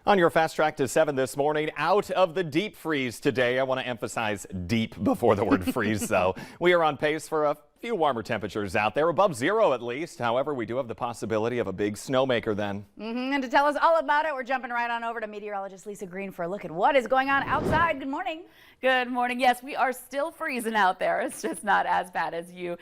On your fast track to 7 this morning, out of the deep freeze today. I want to emphasize deep before the word freeze, though. We are on pace for a few warmer temperatures out there, above zero at least. However, we do have the possibility of a big snowmaker then. And to tell us all about it, we're jumping right on over to meteorologist Lisa Green for a look at what is going on outside. Good morning. Good morning. Yes, we are still freezing out there. It's just not as bad as you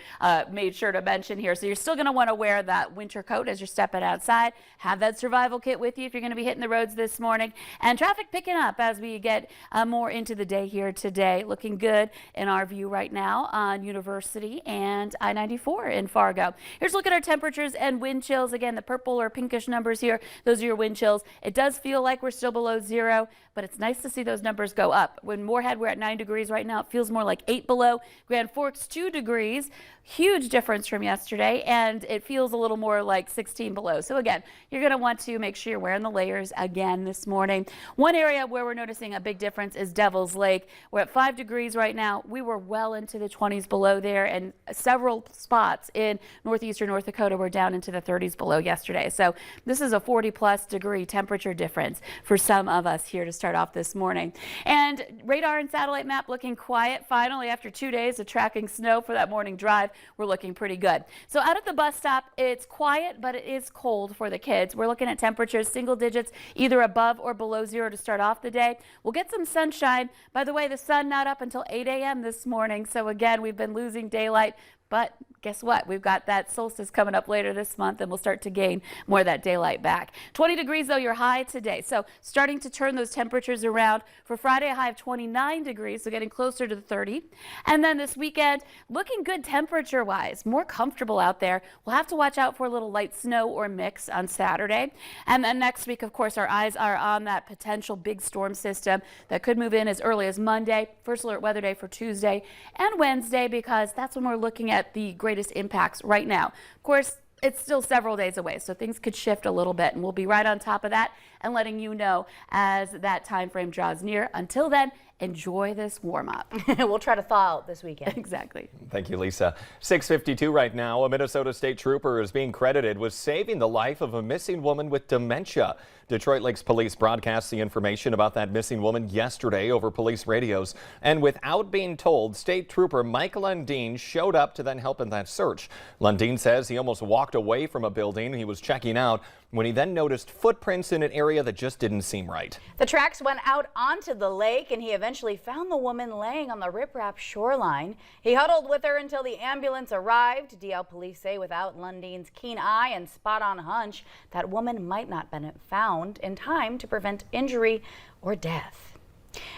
made sure to mention here. So you're still going to want to wear that winter coat as you're stepping outside. Have that survival kit with you if you're going to be hitting the roads this morning. And traffic picking up as we get more into the day here today. Looking good in our view right now on University and I-94 in Fargo. Here's a look at our temperatures and wind chills. Again, the purple or pinkish numbers here, those are your wind chills. It does feel like we're still below zero, but it's nice to see those numbers go up. When Moorhead, we're at 9 degrees right now. It feels more like 8 below. Grand Forks, 2 degrees. Huge difference from yesterday, and it feels a little more like 16 below. So again, you're going to want to make sure you're wearing the layers again this morning. One area where we're noticing a big difference is Devil's Lake. We're at 5 degrees right now. We were well into the 20s below there, and several spots in northeastern North Dakota were down into the 30s below yesterday. So this is a 40+ degree temperature difference for some of us here to start off this morning. And radar and satellite map looking quiet finally after 2 days of tracking snow for that morning drive. We're looking pretty good. So out at the bus stop, it's quiet, but it is cold for the kids. We're looking at temperatures single digits, either above or below zero to start off the day. We'll get some sunshine. By the way, the sun not up until 8 a.m. this morning. So again, we've been losing daylight, but guess what? We've got that solstice coming up later this month, and we'll start to gain more of that daylight back. 20 degrees, though, your high today. So starting to turn those temperatures around. For Friday, a high of 29 degrees, so getting closer to the 30. And then this weekend, looking good temperature-wise, more comfortable out there. We'll have to watch out for a little light snow or mix on Saturday. And then next week, of course, our eyes are on that potential big storm system that could move in as early as Monday. First alert weather day for Tuesday and Wednesday, because that's when we're looking at the greatest impacts right now. Of course, it's still several days away, so things could shift a little bit, and we'll be right on top of that and letting you know as that time frame draws near. Until then, enjoy this warm-up. We'll try to thaw out this weekend. Exactly. Thank you, Lisa. 6:52 right now. A Minnesota State Trooper is being credited with saving the life of a missing woman with dementia. Detroit Lakes Police broadcast the information about that missing woman yesterday over police radios. And without being told, State Trooper Mike Lundeen showed up to then help in that search. Lundeen says he almost walked away from a building he was checking out when he then noticed footprints in an area that just didn't seem right. The tracks went out onto the lake, and he eventually found the woman laying on the riprap shoreline. He huddled with her until the ambulance arrived. DL police say without Lundeen's keen eye and spot-on hunch, that woman might not have been found in time to prevent injury or death.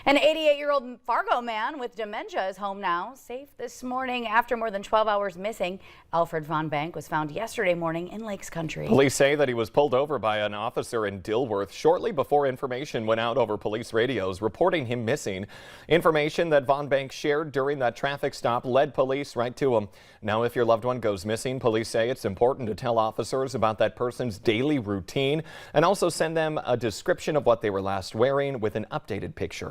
An 88-year-old Fargo man with dementia is home now, safe this morning after more than 12 hours missing. Alfred Von Bank was found yesterday morning in Lakes Country. Police say that he was pulled over by an officer in Dilworth shortly before information went out over police radios reporting him missing. Information that Von Bank shared during that traffic stop led police right to him. Now, if your loved one goes missing, police say it's important to tell officers about that person's daily routine and also send them a description of what they were last wearing with an updated picture.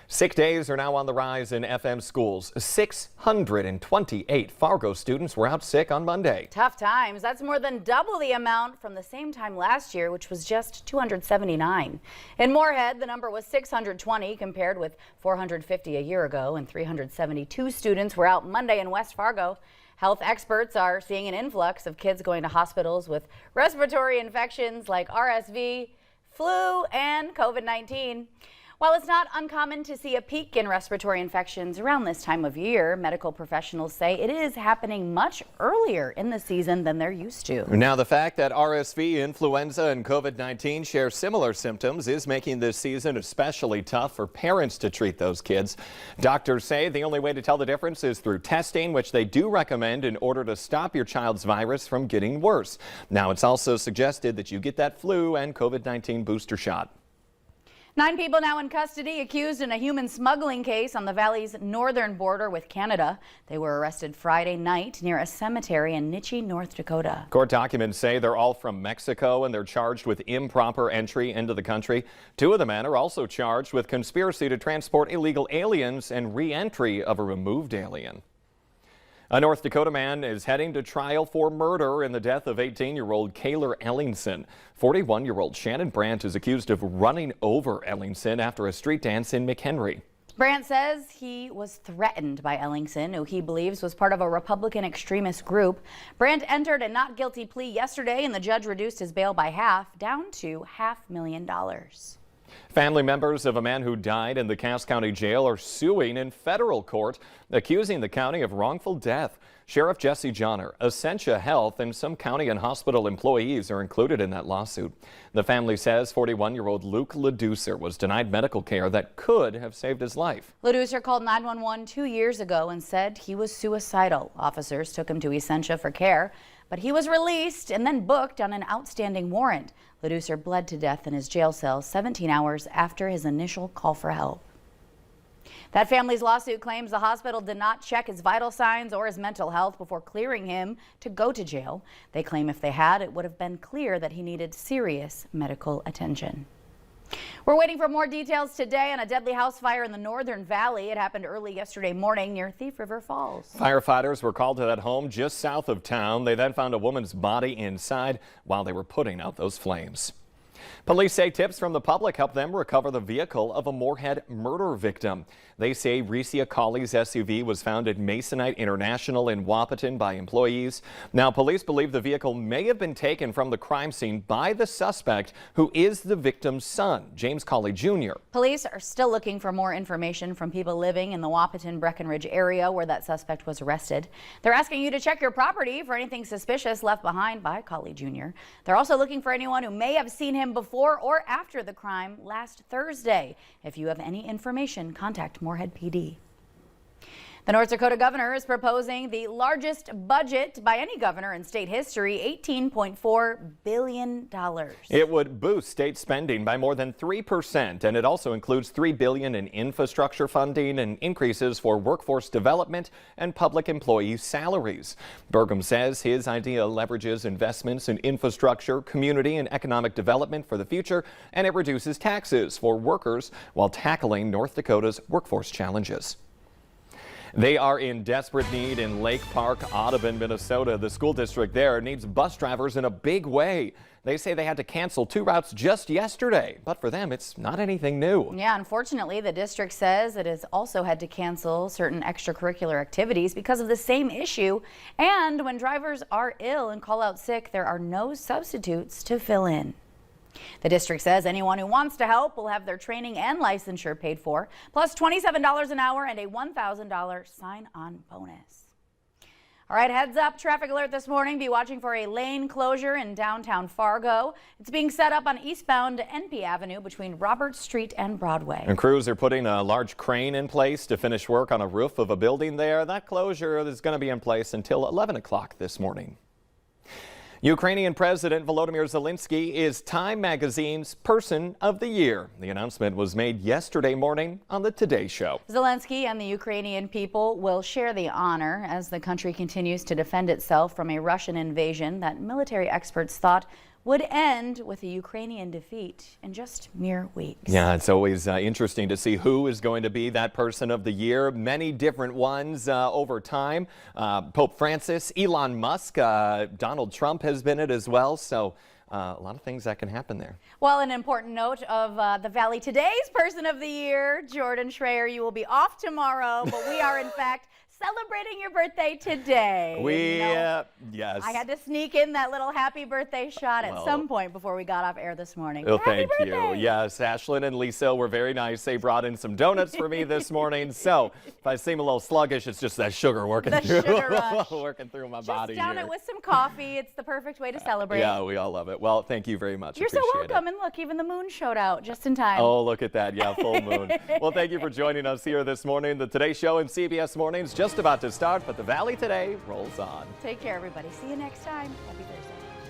Sick days are now on the rise in FM schools. 628 Fargo students were out sick on Monday. Tough times. That's more than double the amount from the same time last year, which was just 279. In Moorhead, the number was 620 compared with 450 a year ago, and 372 students were out Monday in West Fargo. Health experts are seeing an influx of kids going to hospitals with respiratory infections like RSV, flu, and COVID-19. While it's not uncommon to see a peak in respiratory infections around this time of year, medical professionals say it is happening much earlier in the season than they're used to. Now, the fact that RSV, influenza, and COVID-19 share similar symptoms is making this season especially tough for parents to treat those kids. Doctors say the only way to tell the difference is through testing, which they do recommend in order to stop your child's virus from getting worse. Now, it's also suggested that you get that flu and COVID-19 booster shot. 9 people now in custody accused in a human smuggling case on the valley's northern border with Canada. They were arrested Friday night near a cemetery in Nitchie, North Dakota. Court documents say they're all from Mexico and they're charged with improper entry into the country. 2 of the men are also charged with conspiracy to transport illegal aliens and re-entry of a removed alien. A North Dakota man is heading to trial for murder in the death of 18-year-old Kayler Ellingson. 41-year-old Shannon Brandt is accused of running over Ellingson after a street dance in McHenry. Brandt says he was threatened by Ellingson, who he believes was part of a Republican extremist group. Brandt entered a not guilty plea yesterday, and the judge reduced his bail by half, down to $500,000. Family members of a man who died in the Cass County Jail are suing in federal court, accusing the county of wrongful death. Sheriff Jesse Johnner, Essentia Health, and some county and hospital employees are included in that lawsuit. The family says 41-year-old Luke LaDucer was denied medical care that could have saved his life. LaDucer called 911 2 years ago and said he was suicidal. Officers took him to Essentia for care, but he was released and then booked on an outstanding warrant. LaDucer bled to death in his jail cell 17 hours after his initial call for help. That family's lawsuit claims the hospital did not check his vital signs or his mental health before clearing him to go to jail. They claim if they had, it would have been clear that he needed serious medical attention. We're waiting for more details today on a deadly house fire in the Northern Valley. It happened early yesterday morning near Thief River Falls. Firefighters were called to that home just south of town. They then found a woman's body inside while they were putting out those flames. Police say tips from the public helped them recover the vehicle of a Moorhead murder victim. They say Recia Colley's SUV was found at Masonite International in Wahpeton by employees. Now, police believe the vehicle may have been taken from the crime scene by the suspect, who is the victim's son, James Colley Jr. Police are still looking for more information from people living in the Wahpeton-Breckenridge area where that suspect was arrested. They're asking you to check your property for anything suspicious left behind by Colley Jr. They're also looking for anyone who may have seen him before or after the crime last Thursday. If you have any information, contact Moorhead PD. The North Dakota governor is proposing the largest budget by any governor in state history, $18.4 billion. It would boost state spending by more than 3%, and it also includes $3 billion in infrastructure funding and increases for workforce development and public employee salaries. Burgum says his idea leverages investments in infrastructure, community, and economic development for the future, and it reduces taxes for workers while tackling North Dakota's workforce challenges. They are in desperate need in Lake Park, Audubon, Minnesota. The school district there needs bus drivers in a big way. They say they had to cancel 2 routes just yesterday, but for them, it's not anything new. Yeah, unfortunately, the district says it has also had to cancel certain extracurricular activities because of the same issue. And when drivers are ill and call out sick, there are no substitutes to fill in. The district says anyone who wants to help will have their training and licensure paid for, plus $27 an hour and a $1,000 sign-on bonus. All right, heads up, traffic alert this morning. Be watching for a lane closure in downtown Fargo. It's being set up on eastbound NP Avenue between Robert Street and Broadway. And crews are putting a large crane in place to finish work on a roof of a building there. That closure is going to be in place until 11 o'clock this morning. Ukrainian President Volodymyr Zelensky is Time Magazine's Person of the Year. The announcement was made yesterday morning on the Today Show. Zelensky and the Ukrainian people will share the honor as the country continues to defend itself from a Russian invasion that military experts thought would end with a Ukrainian defeat in just mere weeks. Yeah, it's always interesting to see who is going to be that person of the year. Many different ones over time. Pope Francis, Elon Musk, Donald Trump has been it as well. So a lot of things that can happen there. Well, an important note of the Valley Today's Person of the Year, Jordan Schreier, you will be off tomorrow, but we are in fact celebrating your birthday today. Yes. I had to sneak in that little happy birthday shot at some point before we got off air this morning. Well, Happy thank birthday. you. Yes, Ashlyn and Lisa were very nice. They brought in some donuts for me this morning. So if I seem a little sluggish, it's just that sugar working through my body. Just down here. it with some coffee. It's the perfect way to celebrate. Yeah, we all love it. Well, thank you very much. You're so Appreciate welcome. And look, even the moon showed out just in time. Oh, look at that. Yeah, full moon. Well, thank you for joining us here this morning. The Today Show and CBS Mornings just about to start, but the Valley Today rolls on. Take care, everybody. See you next time. Happy Thursday.